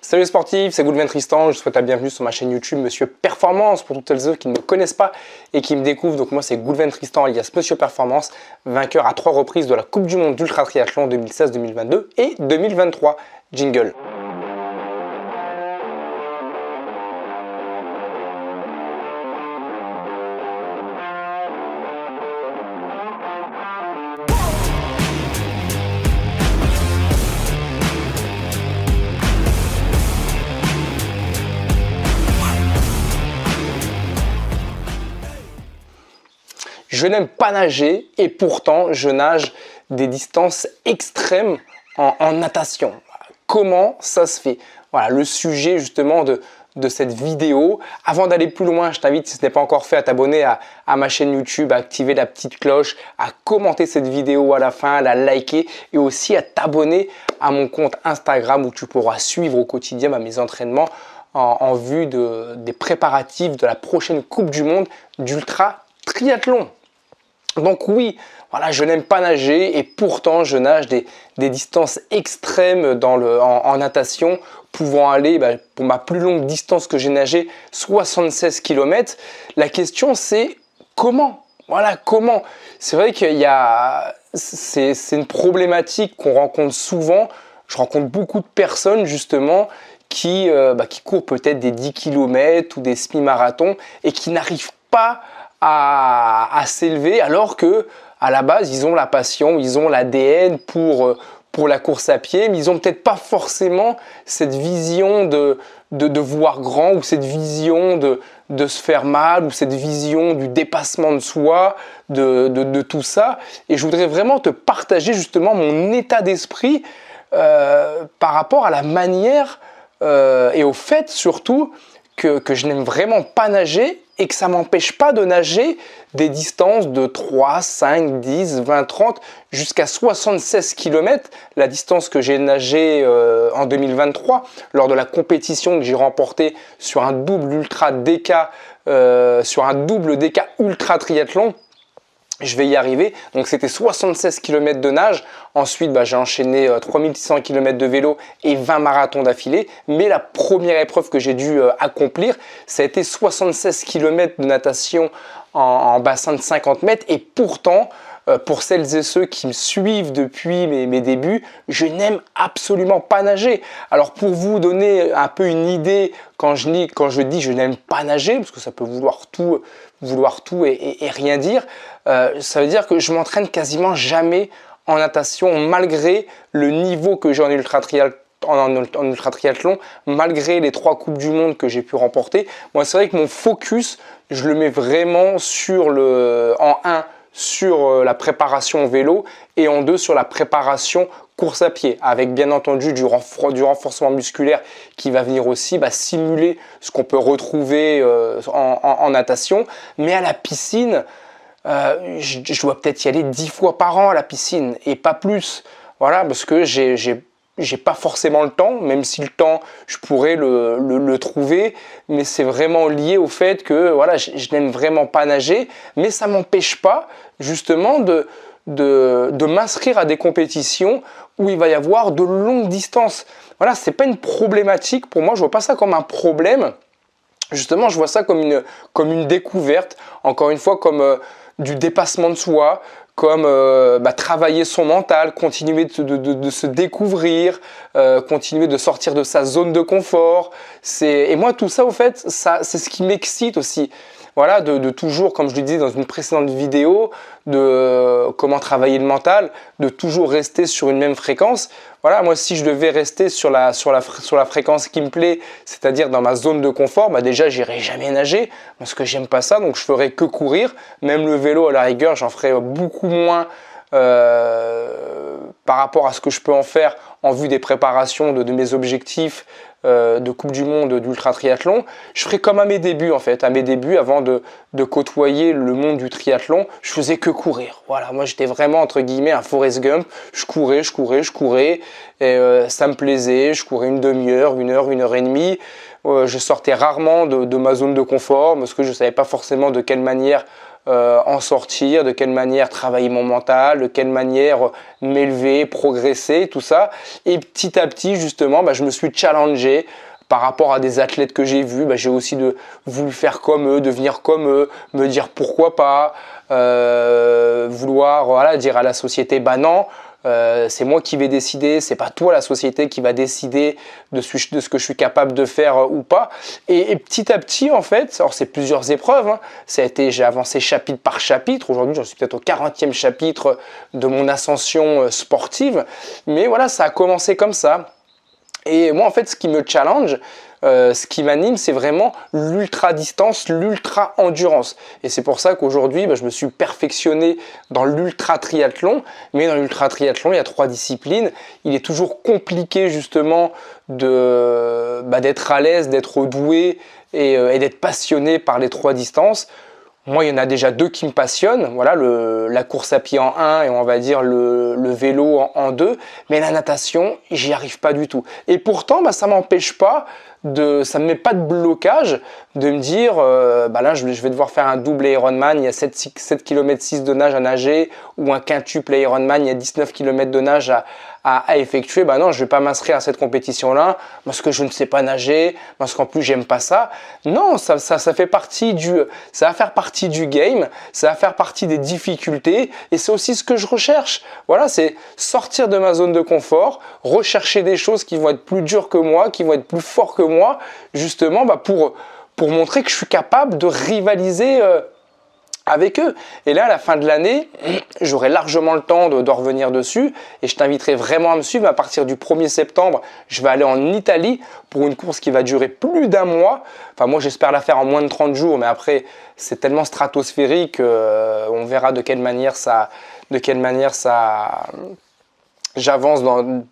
Salut les sportifs, c'est Goulven Tristan, je vous souhaite la bienvenue sur ma chaîne YouTube Monsieur Performance pour toutes celles qui ne me connaissent pas et qui me découvrent. Donc moi c'est Goulven Tristan alias Monsieur Performance, vainqueur à 3 reprises de la Coupe du Monde d'Ultra Triathlon 2016, 2022 et 2023. Jingle. Je n'aime pas nager et pourtant je nage des distances extrêmes en natation. Comment ça se fait? Voilà le sujet justement de cette vidéo. Avant d'aller plus loin, je t'invite, si ce n'est pas encore fait, à t'abonner à ma chaîne YouTube, à activer la petite cloche, à commenter cette vidéo à la fin, à la liker et aussi à t'abonner à mon compte Instagram où tu pourras suivre au quotidien mes entraînements en vue des préparatifs de la prochaine Coupe du Monde d'Ultra Triathlon. Donc oui, voilà, je n'aime pas nager et pourtant je nage des distances extrêmes en natation, pouvant aller pour ma plus longue distance que j'ai nagée, 76 km. La question c'est comment? Voilà, comment? C'est vrai c'est une problématique qu'on rencontre souvent. Je rencontre beaucoup de personnes justement qui courent peut-être des 10 km ou des semi-marathons et qui n'arrivent pas à s'élever alors que à la base ils ont la passion, ils ont l'ADN pour la course à pied, mais ils n'ont peut-être pas forcément cette vision de voir grand ou cette vision de se faire mal ou cette vision du dépassement de soi, de tout ça. Et je voudrais vraiment te partager justement mon état d'esprit par rapport à la manière et au fait surtout que je n'aime vraiment pas nager et que ça ne m'empêche pas de nager des distances de 3, 5, 10, 20, 30 jusqu'à 76 km, la distance que j'ai nagée en 2023 lors de la compétition que j'ai remportée sur un double ultra DK, ultra triathlon. Je vais y arriver. Donc c'était 76 km de nage. Ensuite, j'ai enchaîné 3600 km de vélo et 20 marathons d'affilée. Mais la première épreuve que j'ai dû accomplir, ça a été 76 km de natation en bassin de 50 mètres. Et pourtant, pour celles et ceux qui me suivent depuis mes débuts, je n'aime absolument pas nager. Alors pour vous donner un peu une idée, quand je dis je n'aime pas nager, parce que ça peut vouloir tout et rien dire, ça veut dire que je m'entraîne quasiment jamais en natation malgré le niveau que j'ai en ultra triathlon, malgré les 3 coupes du monde que j'ai pu remporter. Moi c'est vrai que mon focus, je le mets vraiment en 1 sur la préparation vélo et en 2 sur la préparation course à pied, avec bien entendu du renforcement musculaire qui va venir aussi simuler ce qu'on peut retrouver en natation. Mais à la piscine, je dois peut-être y aller 10 fois par an à la piscine et pas plus. Voilà, parce que j'ai pas forcément le temps, même si le temps je pourrais le trouver, mais c'est vraiment lié au fait que voilà, je n'aime vraiment pas nager, mais ça m'empêche pas justement de m'inscrire à des compétitions où il va y avoir de longues distances. Voilà, c'est pas une problématique pour moi, je vois pas ça comme un problème. Justement, je vois ça comme une découverte, encore une fois comme du dépassement de soi, comme travailler son mental, continuer de se découvrir, continuer de sortir de sa zone de confort. Et moi, tout ça, au fait, c'est ce qui m'excite aussi. Voilà, de toujours, comme je le disais dans une précédente vidéo, de comment travailler le mental, de toujours rester sur une même fréquence. Voilà, moi, si je devais rester sur la fréquence qui me plaît, c'est-à-dire dans ma zone de confort, déjà, j'irais jamais nager parce que j'aime pas ça, donc je ferais que courir. Même le vélo, à la rigueur, j'en ferais beaucoup moins par rapport à ce que je peux en faire en vue des préparations de mes objectifs de Coupe du Monde d'Ultra Triathlon. Je ferais comme à mes débuts en fait. À mes débuts, avant de côtoyer le monde du triathlon, je faisais que courir. Voilà, moi j'étais vraiment entre guillemets un Forrest Gump. Je courais et ça me plaisait. Je courais une demi-heure, 1 heure et demie. Je sortais rarement de ma zone de confort parce que je ne savais pas forcément de quelle manière en sortir, de quelle manière travailler mon mental, de quelle manière m'élever, progresser, tout ça. Et petit à petit, justement, je me suis challengé par rapport à des athlètes que j'ai vus. J'ai aussi voulu faire comme eux, devenir comme eux, me dire pourquoi pas, vouloir dire à la société, non, c'est moi qui vais décider, c'est pas toi la société qui va décider de ce que je suis capable de faire ou pas. Et petit à petit, en fait, alors c'est plusieurs épreuves, hein, j'ai avancé chapitre par chapitre. Aujourd'hui, j'en suis peut-être au 40e chapitre de mon ascension sportive. Mais voilà, ça a commencé comme ça. Et moi, en fait, ce qui me challenge, ce qui m'anime, c'est vraiment l'ultra-distance, l'ultra-endurance. Et c'est pour ça qu'aujourd'hui, je me suis perfectionné dans l'ultra-triathlon. Mais dans l'ultra-triathlon, il y a 3 disciplines. Il est toujours compliqué, justement, d'être à l'aise, d'être doué et d'être passionné par les 3 distances. Moi, il y en a déjà 2 qui me passionnent, voilà, la course à pied en 1 et on va dire le vélo en 2, mais la natation, j'y arrive pas du tout. Et pourtant, ça m'empêche pas ça me met pas de blocage de me dire, là, je vais devoir faire un double Ironman, il y a 7 km 6 de nage à nager, ou un quintuple Ironman, il y a 19 km de nage à effectuer. Non, je vais pas m'inscrire à cette compétition-là parce que je ne sais pas nager, parce qu'en plus j'aime pas ça. Non, ça fait partie ça va faire partie du game, ça va faire partie des difficultés et c'est aussi ce que je recherche. Voilà, c'est sortir de ma zone de confort, rechercher des choses qui vont être plus dures que moi, qui vont être plus forts que moi, justement pour montrer que je suis capable de rivaliser avec eux. Et là, à la fin de l'année, j'aurai largement le temps de revenir dessus et je t'inviterai vraiment à me suivre. À partir du 1er septembre, je vais aller en Italie pour une course qui va durer plus d'1 mois. Enfin, moi, j'espère la faire en moins de 30 jours, mais après, c'est tellement stratosphérique, on verra de quelle manière j'avance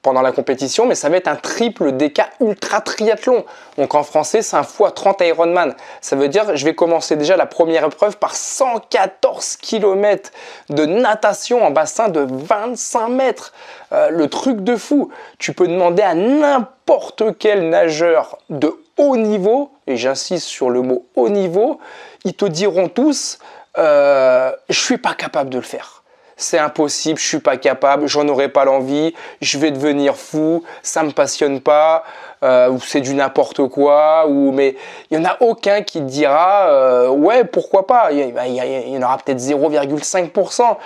pendant la compétition, mais ça va être un triple DK ultra triathlon. Donc en français, c'est un x30 Ironman. Ça veut dire je vais commencer déjà la première épreuve par 114 km de natation en bassin de 25 mètres. Le truc de fou. Tu peux demander à n'importe quel nageur de haut niveau, et j'insiste sur le mot haut niveau, ils te diront tous je suis pas capable de le faire. C'est impossible, je suis pas capable, j'en aurais pas l'envie, je vais devenir fou, ça me passionne pas, ou c'est du n'importe quoi, mais il y en a aucun qui te dira ouais, pourquoi pas. Il y en aura peut-être 0,5%.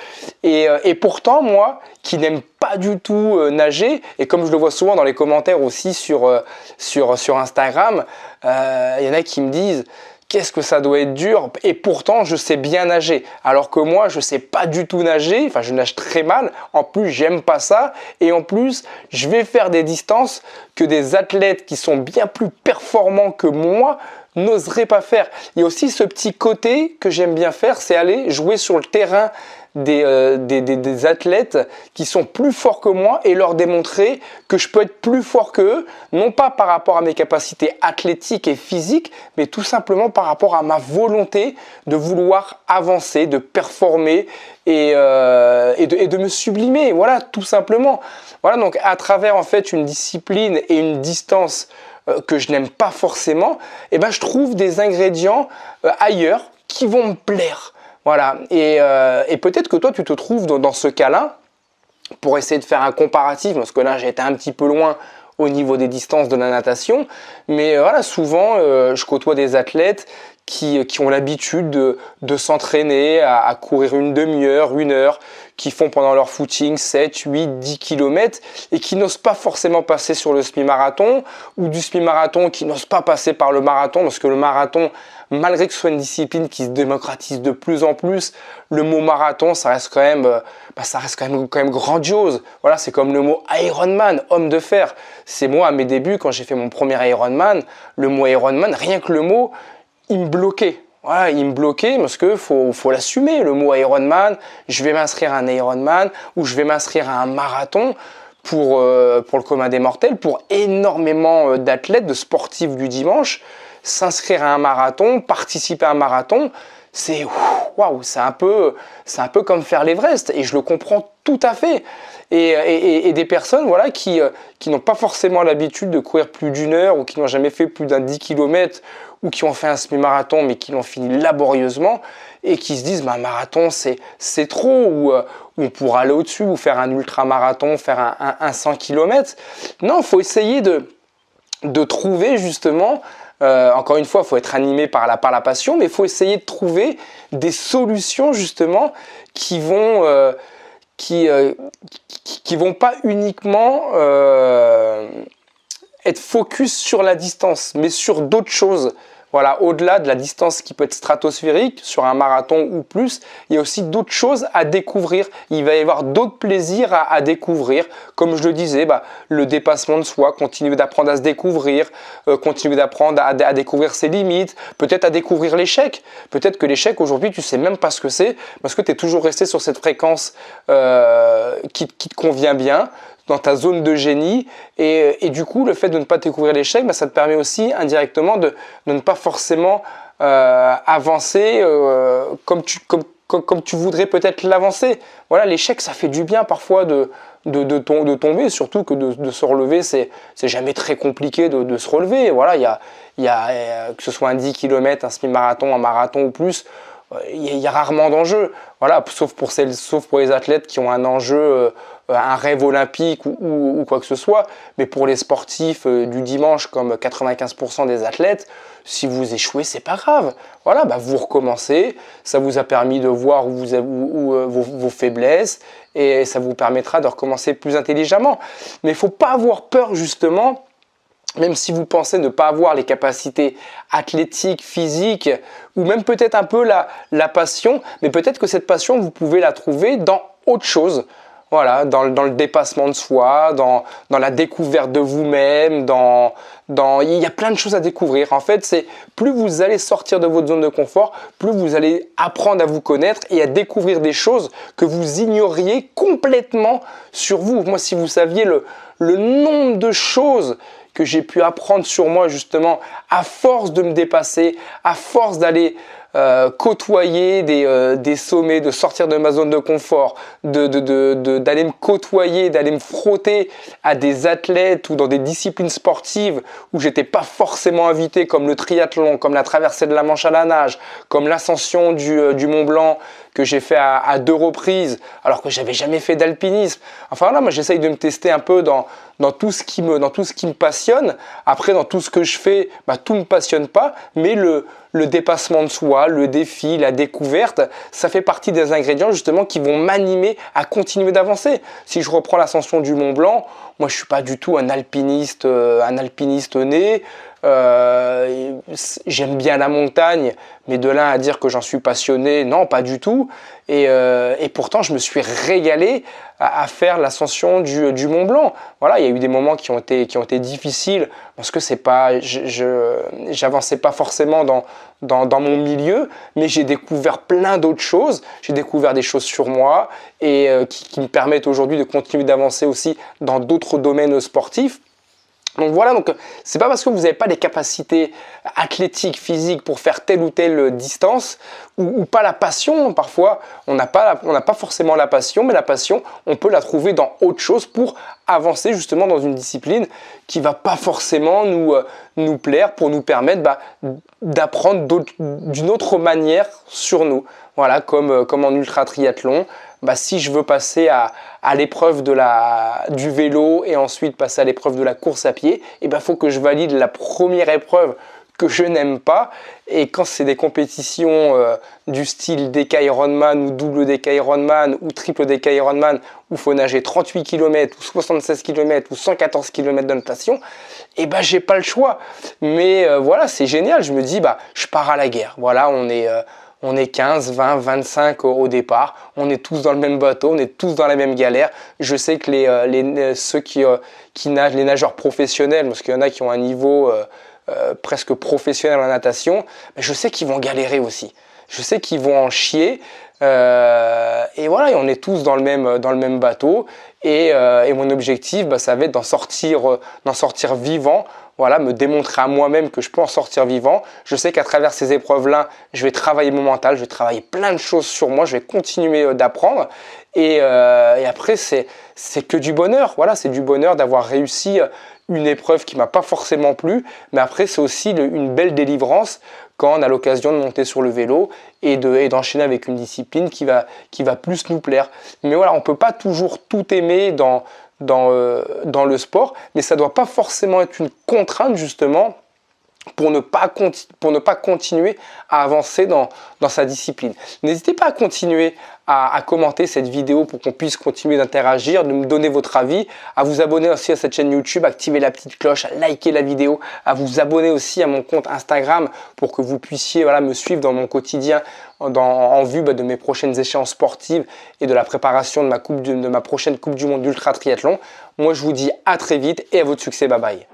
Et pourtant, moi, qui n'aime pas du tout nager, et comme je le vois souvent dans les commentaires aussi sur Instagram, il y en a qui me disent qu'est-ce que ça doit être dur, et pourtant je sais bien nager, alors que moi je sais pas du tout nager, enfin je nage très mal, en plus j'aime pas ça, et en plus je vais faire des distances que des athlètes qui sont bien plus performants que moi n'oseraient pas faire. Il y a aussi ce petit côté que j'aime bien faire, c'est aller jouer sur le terrain des athlètes qui sont plus forts que moi et leur démontrer que je peux être plus fort qu'eux, non pas par rapport à mes capacités athlétiques et physiques, mais tout simplement par rapport à ma volonté de vouloir avancer, de performer et de me sublimer, voilà, tout simplement. Voilà, donc à travers en fait une discipline et une distance que je n'aime pas forcément, je trouve des ingrédients ailleurs qui vont me plaire. Voilà, et peut-être que toi tu te trouves dans ce cas-là, pour essayer de faire un comparatif, parce que là j'ai été un petit peu loin au niveau des distances de la natation, mais voilà, souvent je côtoie des athlètes qui ont l'habitude de s'entraîner à courir une demi-heure, 1 heure, qui font pendant leur footing 7, 8, 10 km et qui n'osent pas forcément passer sur le semi-marathon, ou du semi-marathon qui n'osent pas passer par le marathon, parce que le marathon, malgré que ce soit une discipline qui se démocratise de plus en plus, le mot marathon, ça reste quand même grandiose. Voilà, c'est comme le mot Ironman, homme de fer. C'est moi, à mes débuts, quand j'ai fait mon premier Ironman, le mot Ironman, rien que le mot, il me bloquait. Voilà, il me bloquait parce que faut l'assumer, le mot Ironman. Je vais m'inscrire à un Ironman ou je vais m'inscrire à un marathon pour le commun des mortels, pour énormément d'athlètes, de sportifs du dimanche. S'inscrire à un marathon, participer à un marathon, c'est waouh, c'est un peu comme faire l'Everest, et je le comprends tout à fait. Et des personnes voilà, qui n'ont pas forcément l'habitude de courir plus d'1 heure, ou qui n'ont jamais fait plus d'un 10 km, ou qui ont fait un semi-marathon mais qui l'ont fini laborieusement, et qui se disent bah, un marathon c'est trop, ou on pourra aller au-dessus, ou faire un ultra-marathon, faire un 100 km. Non, il faut essayer de trouver justement, encore une fois, il faut être animé par la passion, mais il faut essayer de trouver des solutions justement qui vont pas uniquement être focus sur la distance, mais sur d'autres choses. Voilà, au-delà de la distance qui peut être stratosphérique, sur un marathon ou plus, il y a aussi d'autres choses à découvrir. Il va y avoir d'autres plaisirs à découvrir. Comme je le disais, bah, le dépassement de soi, continuer d'apprendre à se découvrir, continuer d'apprendre à découvrir ses limites, peut-être à découvrir l'échec. Peut-être que l'échec, aujourd'hui, tu ne sais même pas ce que c'est, parce que tu es toujours resté sur cette fréquence qui te convient bien, dans ta zone de génie, et du coup le fait de ne pas découvrir l'échec, bah, ça te permet aussi indirectement de ne pas forcément avancer comme tu voudrais peut-être l'avancer. Voilà, l'échec ça fait du bien parfois de tomber, surtout que de se relever, c'est jamais très compliqué de se relever. Voilà, il y a que ce soit un 10 km, un semi-marathon, un marathon ou plus, il y a rarement d'enjeu. Voilà, sauf pour les athlètes qui ont un enjeu, un rêve olympique ou quoi que ce soit. Mais pour les sportifs du dimanche, comme 95% des athlètes, si vous échouez, c'est pas grave. Voilà, bah vous recommencez. Ça vous a permis de voir vos faiblesses, et ça vous permettra de recommencer plus intelligemment. Mais il ne faut pas avoir peur justement. Même si vous pensez ne pas avoir les capacités athlétiques, physiques, ou même peut-être un peu la passion, mais peut-être que cette passion, vous pouvez la trouver dans autre chose. Voilà, dans le dépassement de soi, dans la découverte de vous-même, il y a plein de choses à découvrir. En fait, c'est plus vous allez sortir de votre zone de confort, plus vous allez apprendre à vous connaître et à découvrir des choses que vous ignoriez complètement sur vous. Moi, si vous saviez le nombre de choses que j'ai pu apprendre sur moi justement à force de me dépasser, à force d'aller côtoyer des sommets, de sortir de ma zone de confort, d'aller me côtoyer, d'aller me frotter à des athlètes ou dans des disciplines sportives où j'étais pas forcément invité, comme le triathlon, comme la traversée de la Manche à la nage, comme l'ascension du Mont Blanc que j'ai fait à 2 reprises, alors que j'avais jamais fait d'alpinisme. Enfin voilà, moi j'essaye de me tester un peu dans tout ce qui me passionne. Après, dans tout ce que je fais, bah, tout ne me passionne pas, mais le dépassement de soi, le défi, la découverte, ça fait partie des ingrédients justement qui vont m'animer à continuer d'avancer. Si je reprends l'ascension du Mont Blanc, moi je suis pas du tout un alpiniste né. J'aime bien la montagne, mais de là à dire que j'en suis passionné, non, pas du tout. Et pourtant, je me suis régalé à faire l'ascension du Mont Blanc. Voilà, il y a eu des moments qui ont été difficiles parce que j'avançais pas forcément dans mon milieu, mais j'ai découvert plein d'autres choses. J'ai découvert des choses sur moi et qui me permettent aujourd'hui de continuer d'avancer aussi dans d'autres domaines sportifs. Donc voilà, c'est pas parce que vous n'avez pas les capacités athlétiques, physiques pour faire telle ou telle distance ou pas la passion. Parfois, on n'a pas forcément la passion, mais la passion, on peut la trouver dans autre chose pour avancer justement dans une discipline qui va pas forcément nous plaire, pour nous permettre d'apprendre d'une autre manière sur nous. Voilà, comme en ultra triathlon. Si je veux passer à l'épreuve du vélo et ensuite passer à l'épreuve de la course à pied, il faut que je valide la première épreuve que je n'aime pas. Et quand c'est des compétitions du style DK Ironman ou double DK Ironman ou triple DK Ironman où il faut nager 38 km ou 76 km ou 114 km de natation, j'ai pas le choix. Mais voilà, c'est génial. Je me dis, je pars à la guerre. Voilà, on est 15, 20, 25 au départ. On est tous dans le même bateau, on est tous dans la même galère. Je sais que ceux qui nagent, les nageurs professionnels, parce qu'il y en a qui ont un niveau presque professionnel en natation, je sais qu'ils vont galérer aussi. Je sais qu'ils vont en chier. Et voilà, et on est tous dans le même bateau. Et mon objectif, ça va être d'en sortir vivant voilà, me démontrer à moi-même que je peux en sortir vivant. Je sais qu'à travers ces épreuves-là, je vais travailler mon mental, je vais travailler plein de choses sur moi, je vais continuer d'apprendre. Et après, c'est que du bonheur. Voilà, c'est du bonheur d'avoir réussi une épreuve qui m'a pas forcément plu. Mais après, c'est aussi une belle délivrance quand on a l'occasion de monter sur le vélo et d'enchaîner avec une discipline qui va plus nous plaire. Mais voilà, on peut pas toujours tout aimer dans le sport, mais ça doit pas forcément être une contrainte justement pour ne pas continuer à avancer dans sa discipline. N'hésitez pas à continuer à commenter cette vidéo pour qu'on puisse continuer d'interagir, de me donner votre avis, à vous abonner aussi à cette chaîne YouTube, activer la petite cloche, à liker la vidéo, à vous abonner aussi à mon compte Instagram pour que vous puissiez me suivre dans mon quotidien en vue de mes prochaines échéances sportives et de la préparation de ma prochaine Coupe du Monde d'Ultra Triathlon. Moi, je vous dis à très vite et à votre succès. Bye bye.